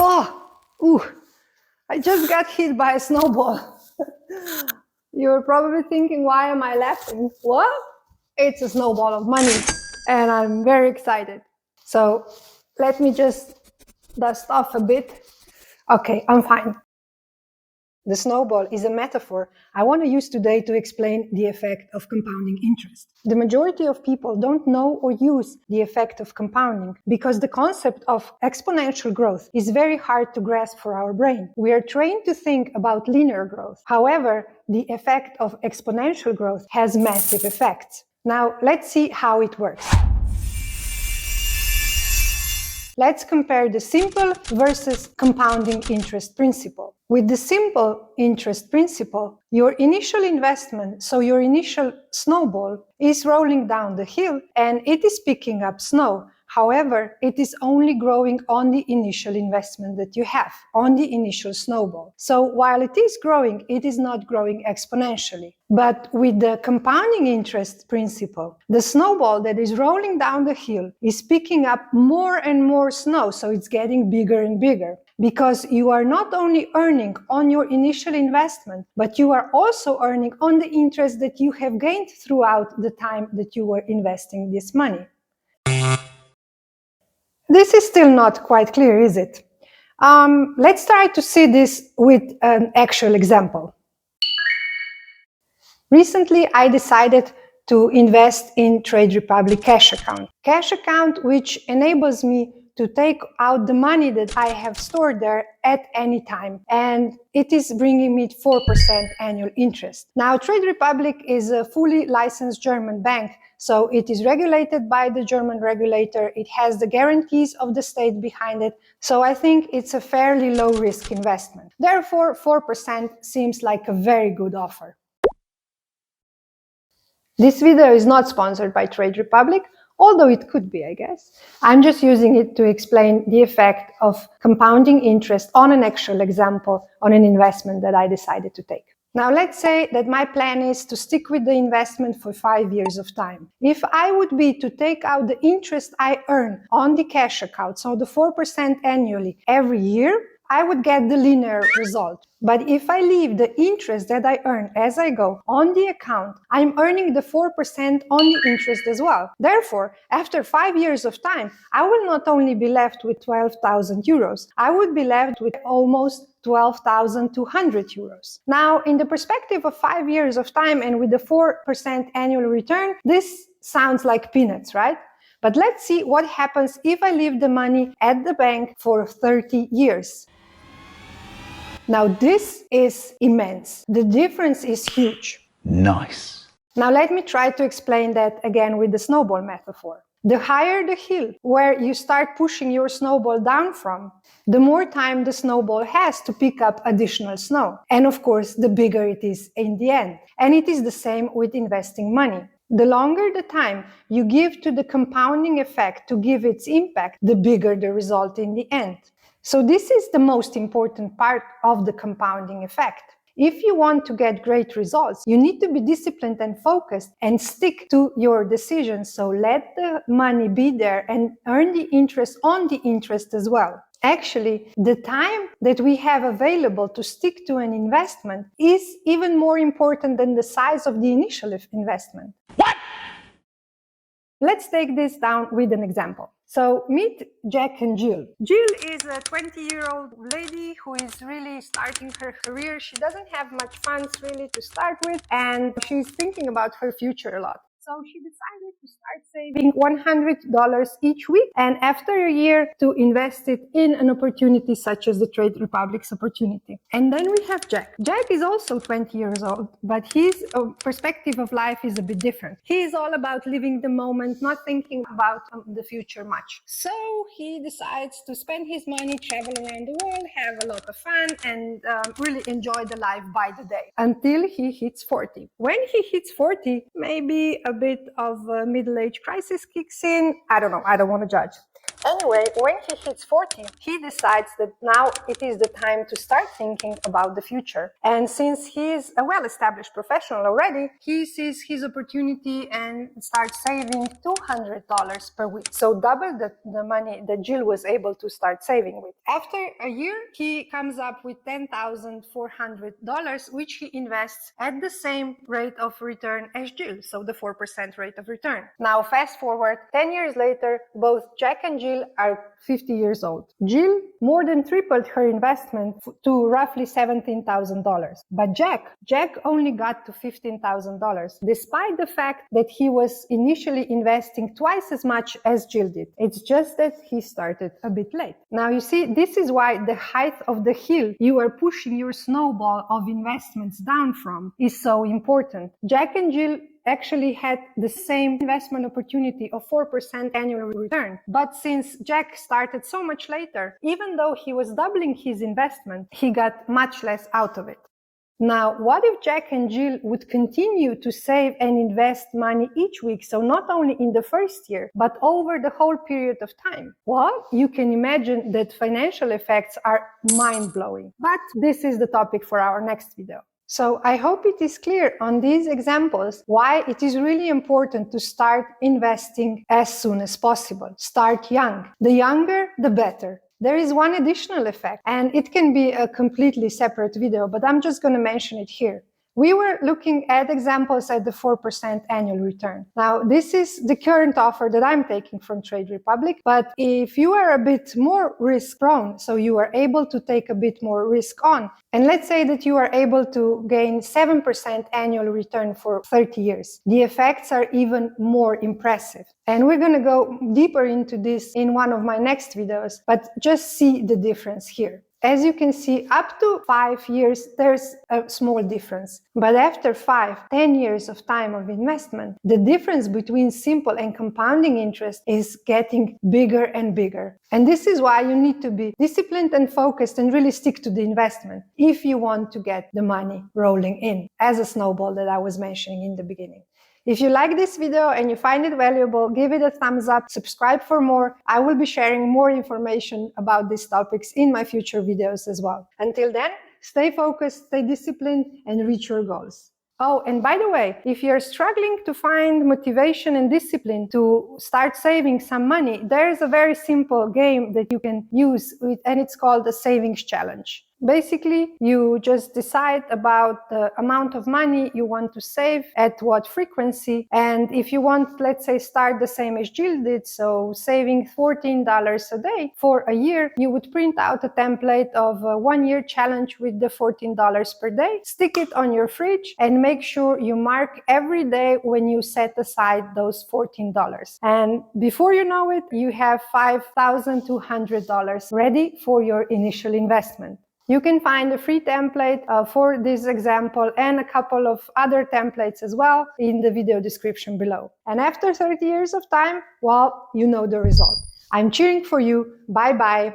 Oh, ooh, I just got hit by a snowball. You're probably thinking, why am I laughing? Well, it's a snowball of money, and I'm very excited. So let me just dust off a bit. Okay, I'm fine. The snowball is a metaphor I want to use today to explain the effect of compounding interest. The majority of people don't know or use the effect of compounding because the concept of exponential growth is very hard to grasp for our brain. We are trained to think about linear growth. However, the effect of exponential growth has massive effects. Now, let's see how it works. Let's compare the simple versus compounding interest principle. With the simple interest principle, your initial investment, so your initial snowball, is rolling down the hill and it is picking up snow. However, it is only growing on the initial investment that you have, on the initial snowball. So while it is growing, it is not growing exponentially. But with the compounding interest principle, the snowball that is rolling down the hill is picking up more and more snow, so it's getting bigger and bigger. Because you are not only earning on your initial investment, but you are also earning on the interest that you have gained throughout the time that you were investing this money. This is still not quite clear, is it? Let's try to see this with an actual example. Recently, I decided to invest in Trade Republic cash account. Cash account which enables me to take out the money that I have stored there at any time. And it is bringing me 4% annual interest. Now, Trade Republic is a fully licensed German bank, so it is regulated by the German regulator. It has the guarantees of the state behind it. So I think it's a fairly low risk investment. Therefore, 4% seems like a very good offer. This video is not sponsored by Trade Republic, although it could be, I guess. I'm just using it to explain the effect of compounding interest on an actual example on an investment that I decided to take. Now, let's say that my plan is to stick with the investment for 5 years of time. If I would be to take out the interest I earn on the cash account, so the 4% annually every year, I would get the linear result. But if I leave the interest that I earn as I go on the account, I'm earning the 4% on the interest as well. Therefore, after 5 years of time, I will not only be left with 12,000 euros, I would be left with almost 12,200 euros. Now, in the perspective of 5 years of time and with the 4% annual return, this sounds like peanuts, right? But let's see what happens if I leave the money at the bank for 30 years. Now, this is immense. The difference is huge. Nice. Now, let me try to explain that again with the snowball metaphor. The higher the hill where you start pushing your snowball down from, the more time the snowball has to pick up additional snow. And of course, the bigger it is in the end. And it is the same with investing money. The longer the time you give to the compounding effect to give its impact, the bigger the result in the end. So this is the most important part of the compounding effect. If you want to get great results, you need to be disciplined and focused and stick to your decisions. So let the money be there and earn the interest on the interest as well. Actually, the time that we have available to stick to an investment is even more important than the size of the initial investment. What? Let's take this down with an example. So meet Jack and Jill. Jill is a 20-year-old lady who is really starting her career. She doesn't have much funds really to start with, and she's thinking about her future a lot. So she decided to start saving $100 each week, and after a year to invest it in an opportunity such as the Trade Republic's opportunity. And then we have Jack. Jack is also 20 years old, but his perspective of life is a bit different. He is all about living the moment, not thinking about the future much. So he decides to spend his money, travel around the world, have a lot of fun, and really enjoy the life by the day until he hits 40. When he hits 40, maybe a bit of a middle-age crisis kicks in. I don't know. I don't want to judge. Anyway, when he hits 40, he decides that now it is the time to start thinking about the future. And since he is a well-established professional already, he sees his opportunity and starts saving $200 per week. So double the money that Jill was able to start saving with. After a year, he comes up with $10,400, which he invests at the same rate of return as Jill, so the 4% rate of return. Now, fast forward 10 years later, both Jack and Jill are 50 years old. Jill more than tripled her investment to roughly $17,000. But Jack only got to $15,000, despite the fact that he was initially investing twice as much as Jill did. It's just that he started a bit late. Now, you see, this is why the height of the hill you are pushing your snowball of investments down from is so important. Jack and Jill actually had the same investment opportunity of 4% annual return. But since Jack started so much later, even though he was doubling his investment, he got much less out of it. Now, what if Jack and Jill would continue to save and invest money each week, so not only in the first year, but over the whole period of time? Well, you can imagine that financial effects are mind-blowing. But this is the topic for our next video. So I hope it is clear on these examples why it is really important to start investing as soon as possible. Start young. The younger, the better. There is one additional effect, and it can be a completely separate video, but I'm just going to mention it here. We were looking at examples at the 4% annual return. Now, this is the current offer that I'm taking from Trade Republic, but if you are a bit more risk prone, so you are able to take a bit more risk on, and let's say that you are able to gain 7% annual return for 30 years, the effects are even more impressive. And we're going to go deeper into this in one of my next videos, but just see the difference here. As you can see, up to 5 years, there's a small difference. But after 5-10 years of time of investment, the difference between simple and compounding interest is getting bigger and bigger. And this is why you need to be disciplined and focused and really stick to the investment if you want to get the money rolling in, as a snowball that I was mentioning in the beginning. If you like this video and you find it valuable, give it a thumbs up, subscribe for more. I will be sharing more information about these topics in my future videos as well. Until then, stay focused, stay disciplined, and reach your goals. Oh, and by the way, if you're struggling to find motivation and discipline to start saving some money, there's a very simple game that you can use, and it's called the Savings Challenge. Basically, you just decide about the amount of money you want to save, at what frequency, and if you want, let's say, start the same as Jill did, so saving $14 a day for a year, you would print out a template of a 1-year challenge with the $14 per day, stick it on your fridge, and make sure you mark every day when you set aside those $14. And before you know it, you have $5,200 ready for your initial investment. You can find a free template for this example and a couple of other templates as well in the video description below. And after 30 years of time, well, you know the result. I'm cheering for you. Bye-bye.